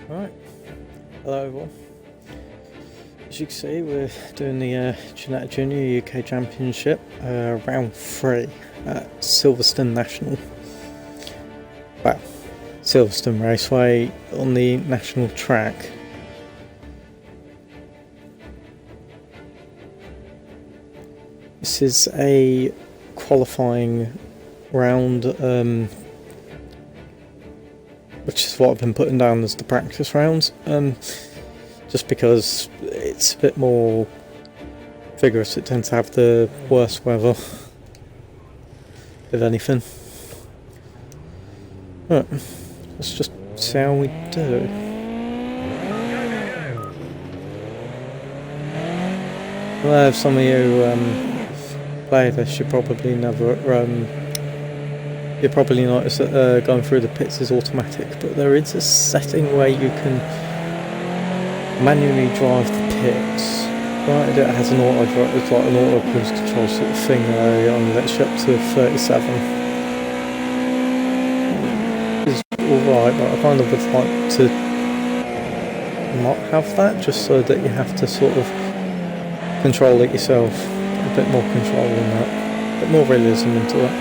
Right, hello everyone. As you can see, we're doing the Ginetta Junior UK Championship, round 3 at Silverstone National. Well, Silverstone Raceway on the national track. This is a qualifying round, which is what I've been putting down as the practice rounds, just because it's a bit more vigorous. It tends to have the worst weather, if anything. Right, let's just see how we do. Well, if some of you play this, you probably never you probably notice that going through the pits is automatic, but there is a setting where you can manually drive the pits. Right, it has an auto drive, it's like an auto cruise control sort of thing. On let's up to 37. It's alright, but I kind of would like to not have that, just so that you have to sort of control it yourself. A bit more control in that, a bit more realism into it.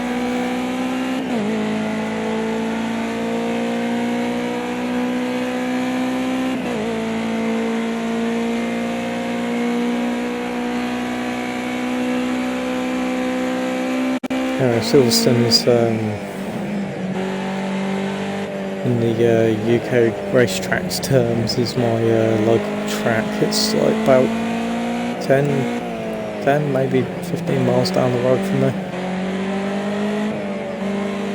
Silverstone's in the UK racetracks terms is my local track. It's like about 10 maybe 15 miles down the road from there.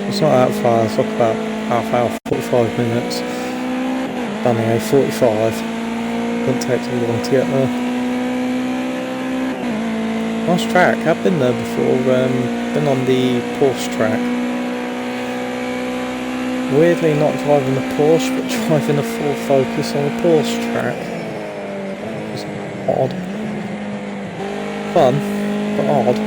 It's not that far, it's like about half hour, 45 minutes down the A45. Doesn't take too long to get there. Nice track, I've been there before, been on the Porsche track. Weirdly not driving the Porsche, but driving a full Focus on the Porsche track. It's odd. Fun, but odd.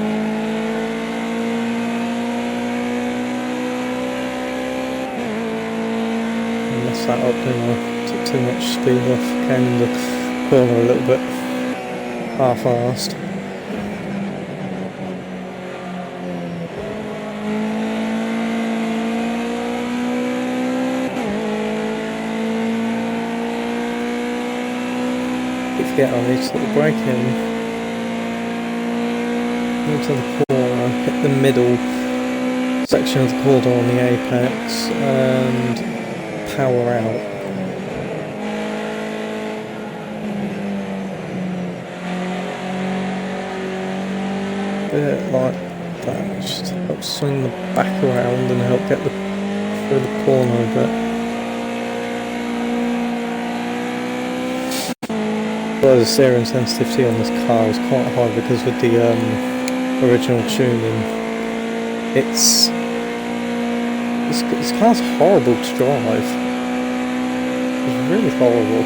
I messed that up, didn't I? Took too much speed off, came in the corner a little bit half-assed. Get on this little brake in into the corner, hit the middle section of the corner on the apex and power out. A bit like that, just help swing the back around and help get through the corner a bit. Well, the steering sensitivity on this car is quite high because with the original tuning, this car's horrible to drive. It's really horrible.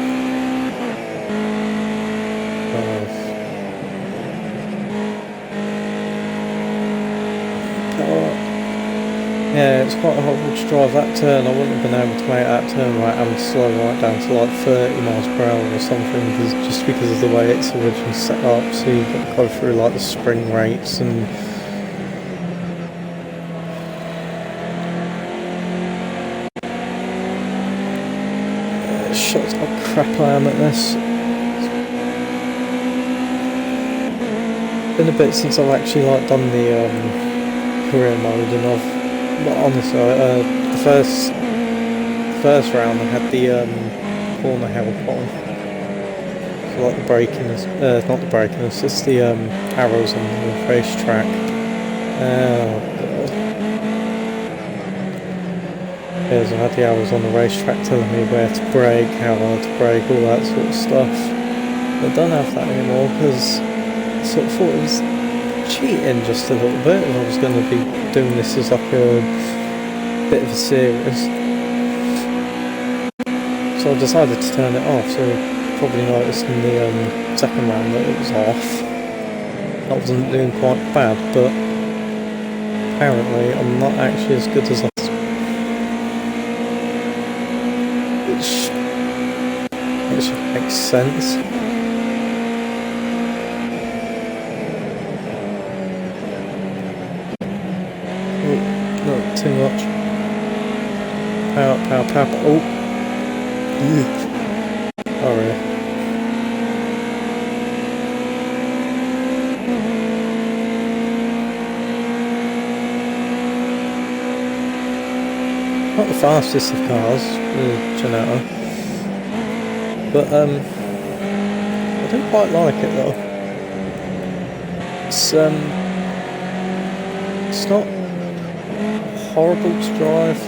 Yeah, it's quite horrible to drive that turn. I wouldn't have been able to make that turn right, having to slow right down to like 30 miles per hour or something, just because of the way it's originally set up. So you've got to go through like the spring rates and shots how crap I am at this. It's been a bit since I've actually like done the career mode, and but honestly, the first round I had the corner help on. So like the braking, not the braking, it's just the arrows on the racetrack. Oh god. Yes, I had the arrows on the racetrack telling me where to brake, how hard to brake, all that sort of stuff. But I don't have that anymore because I sort of thought it was cheating just a little bit if I was going to be doing this as like a bit of a series. So I decided to turn it off, so you probably noticed in the second round that it was off. I wasn't doing quite bad, but apparently I'm not actually as good as I makes sense. Oh, not too much. Power, power, power. Oh. Sorry. Not the fastest of cars, the Ginetta, but I do quite like it though. It's not horrible to drive.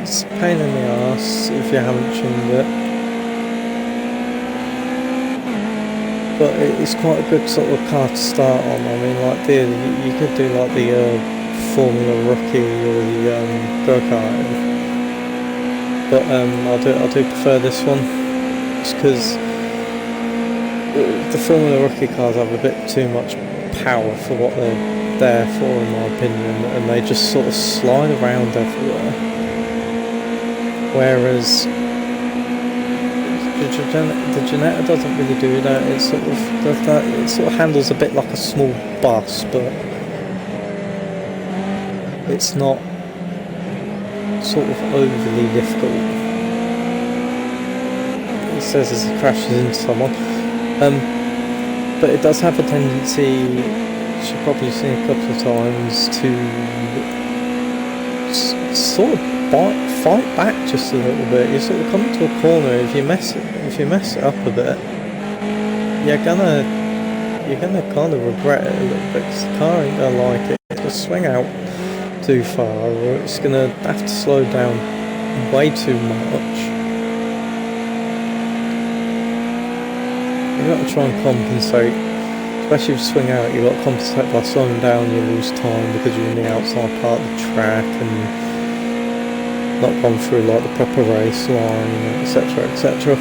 It's a pain in the arse if you haven't tuned it, but it's quite a good sort of car to start on. I mean, like you could do like the Formula Rookie or the go-karting, but I do prefer this one, just because the Formula Rookie cars have a bit too much power for what they're there for, in my opinion, and they just sort of slide around everywhere. Whereas the Ginetta doesn't really do that. It sort of does that. It sort of handles a bit like a small bus, but it's not sort of overly difficult. It says as it crashes into someone, but it does have a tendency, which you've probably seen a couple of times, to sort of fight back just a little bit. You sort of come into a corner. If you mess it up a bit, you're gonna kind of regret it a little bit, because the car ain't gonna like it. It'll swing out too far, or it's gonna have to slow down way too much. You've got to try and compensate, especially if you swing out. You've got to compensate by slowing down. You lose time because you're in the outside part of the track and not gone through like the proper race line, etc, etc.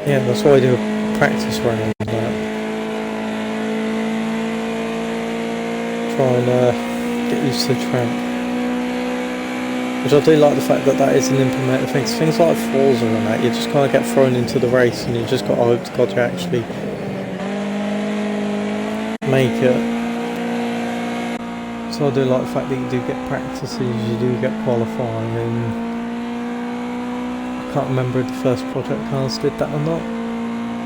Yeah, that's why I do a practice round that. Try and get used to the track, which I do like the fact that that is an implemented thing. Things like Forza and that, you just kind of get thrown into the race and you just got to hope to God you actually make it. So I do like the fact that you do get practices, you do get qualifying, and I can't remember if the first Project Cars did that or not.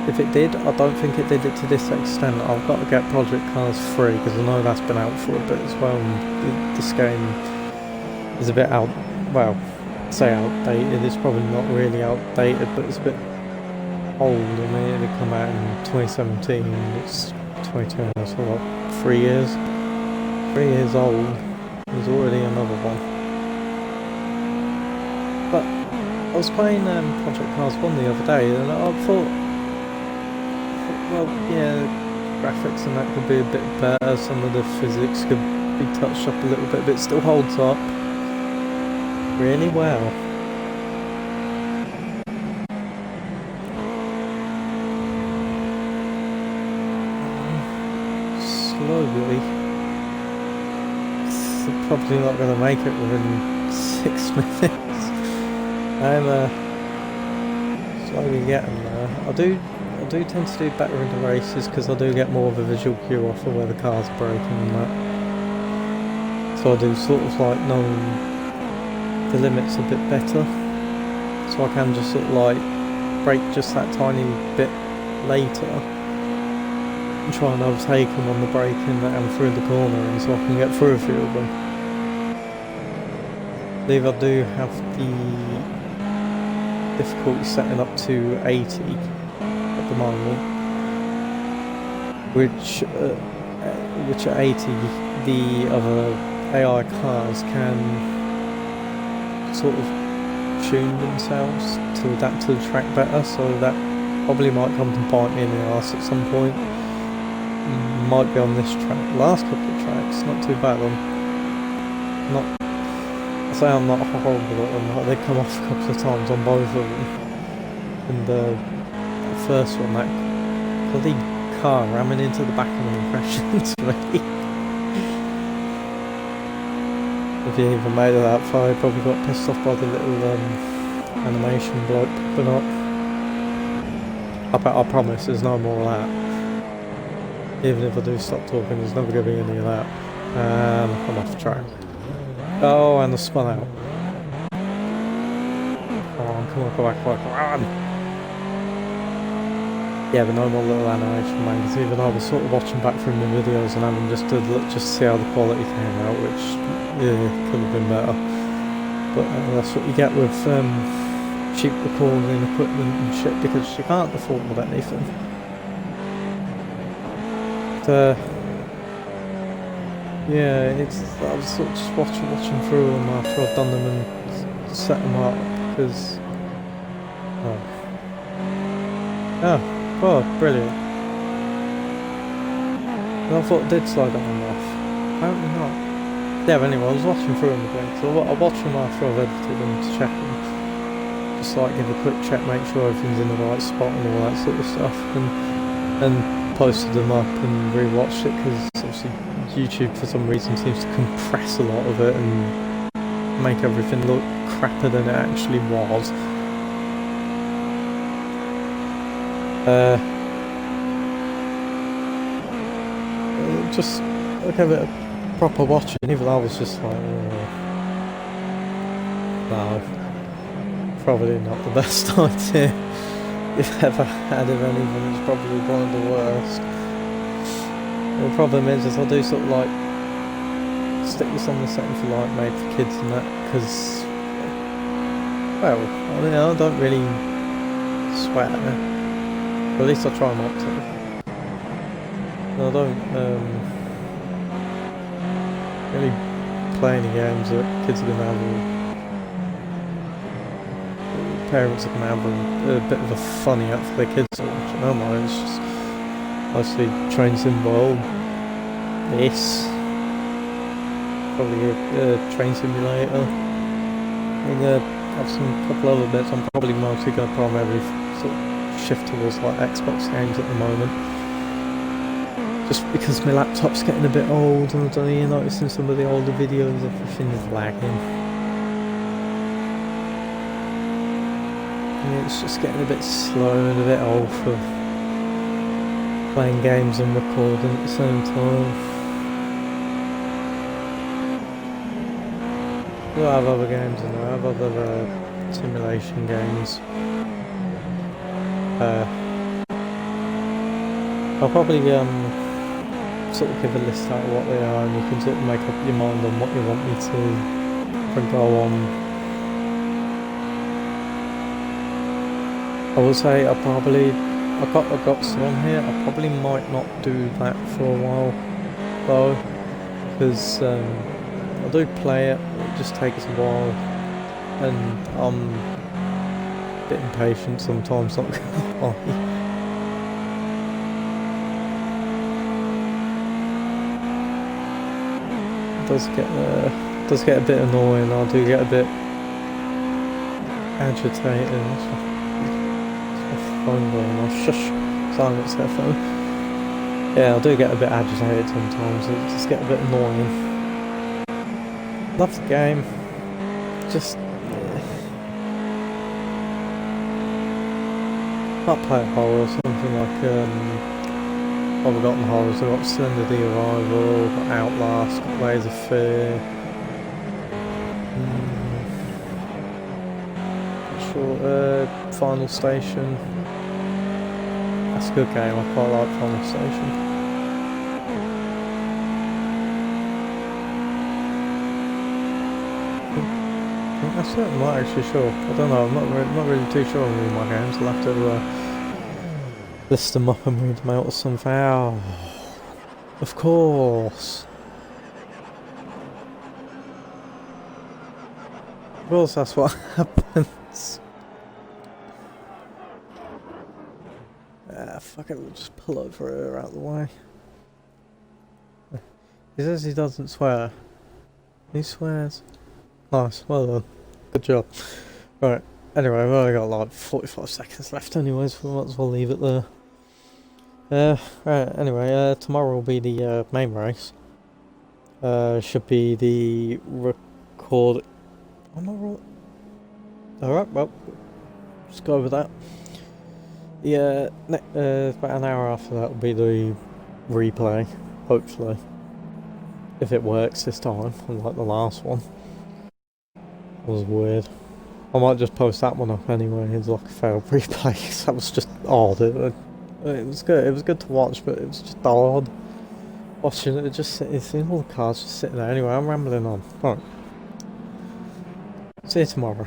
If it did, I don't think it did it to this extent. I've got to get Project Cars free, because I know that's been out for a bit as well, and this game is a bit well, say outdated, it's probably not really outdated, but it's a bit old. I mean, it had come out in 2017, it's 2020, so what, 3 years? 3 years old. There's already another one. But I was playing Project Cars 1 the other day, and I thought, well, yeah, graphics and that could be a bit better, some of the physics could be touched up a little bit, but it still holds up really well. Slowly. So probably not going to make it within 6 minutes. I'm slowly getting there. I do tend to do better in the races, because I do get more of a visual cue off of where the car's broken and that. So I do sort of like know the limits a bit better, so I can just sort of like brake just that tiny bit later and try and overtake them on the braking and through the corner, and so I can get through a few of them. I believe I do have the difficulty setting up to 80 at the moment, which at 80 the other AI cars can sort of tune themselves to adapt to the track better, so that probably might come to bite me in the arse at some point. Might be on this track. Last couple of tracks, not too bad. I'm not horrible at them. They come off a couple of times on both of them. And the first one, that bloody car ramming into the back of me crashed into me. If he even made it that far, he probably got pissed off by the little animation bloke popping up. I promise there's no more of that. Even if I do stop talking, there's never going to be any of that. I'm off the track. Oh, and I spun out. Come on, come on. Yeah, but no more little animation mags. Even I was sort of watching back through my videos and having just to look, just see how the quality came out, which could have been better. But that's what you get with cheap recording equipment and shit, because you can't afford anything. But, yeah, I was sort of just watching through them after I've done them and set them up, because oh, brilliant. And I thought it did slide that one off. Apparently not. Yeah, but anyway, I was watching through them again, so I watch them after I've edited them to check them. Just like give a quick check, make sure everything's in the right spot and all that sort of stuff. And posted them up and rewatched it, because obviously YouTube for some reason seems to compress a lot of it and make everything look crappier than it actually was. Just give it a proper watching, even I was just like, no, probably not the best idea you've ever had of anything. It's probably one of the worst. The problem is I do sort of like stick this on the setting for like made for kids and that, because, well, I mean, I don't really swear. Or at least I try not to. I don't really play any games that kids are going to have, or parents are going to have a bit of a funny up for their kids to watch. I don't mind, it's just mostly Train Sim World, this, probably a train simulator. I'm going to have some couple other bits. I'm probably mostly going to primarily sort of shift towards like Xbox games at the moment, just because my laptop's getting a bit old, and I don't know, you're noticing some of the older videos, everything's lagging. And it's just getting a bit slow and a bit old for playing games and recording at the same time. I have other games and I have other simulation games. I'll probably sort of give a list out of what they are, and you can sort of make up your mind on what you want me to go on. I would say I've got some on here. I probably might not do that for a while though, because I do play it just takes a while, and I'm a bit impatient sometimes, not gonna lie. It does get a bit annoying. I do get a bit agitated. It's my phone going off. Shush, silence that phone. Yeah, I do get a bit agitated sometimes. It just get a bit annoying. Love the game. Just might play a horror or something like Forgotten Horrors. I've got Slender the Arrival, got Outlast, got Layers of Fear. Not sure. Final Station. That's a good game. I quite like Final Station. That's it. I'm not actually sure. I don't know. I'm not really too sure on all my games. I'll have to list them up and read them out or something. Oh, of course. Of course, that's what happens. Fuck it. We'll just pull over her out of the way. He says he doesn't swear. He swears. Nice. Well done. Good job. Right. Anyway, we've only got like 45 seconds left anyways, so we might as well leave it there. Right, anyway, tomorrow will be the main race. Should be the record. I'm not right. Alright, well, just go with that. Yeah, about an hour after that will be the replay, hopefully. If it works this time, unlike the last one. It was weird. I might just post that one up anyway, it's like a failed replay. That was just odd. It was good. It was good to watch, but it was just odd. Watching it, just seeing all the cars just sitting there. Anyway, I'm rambling on. Alright. See you tomorrow.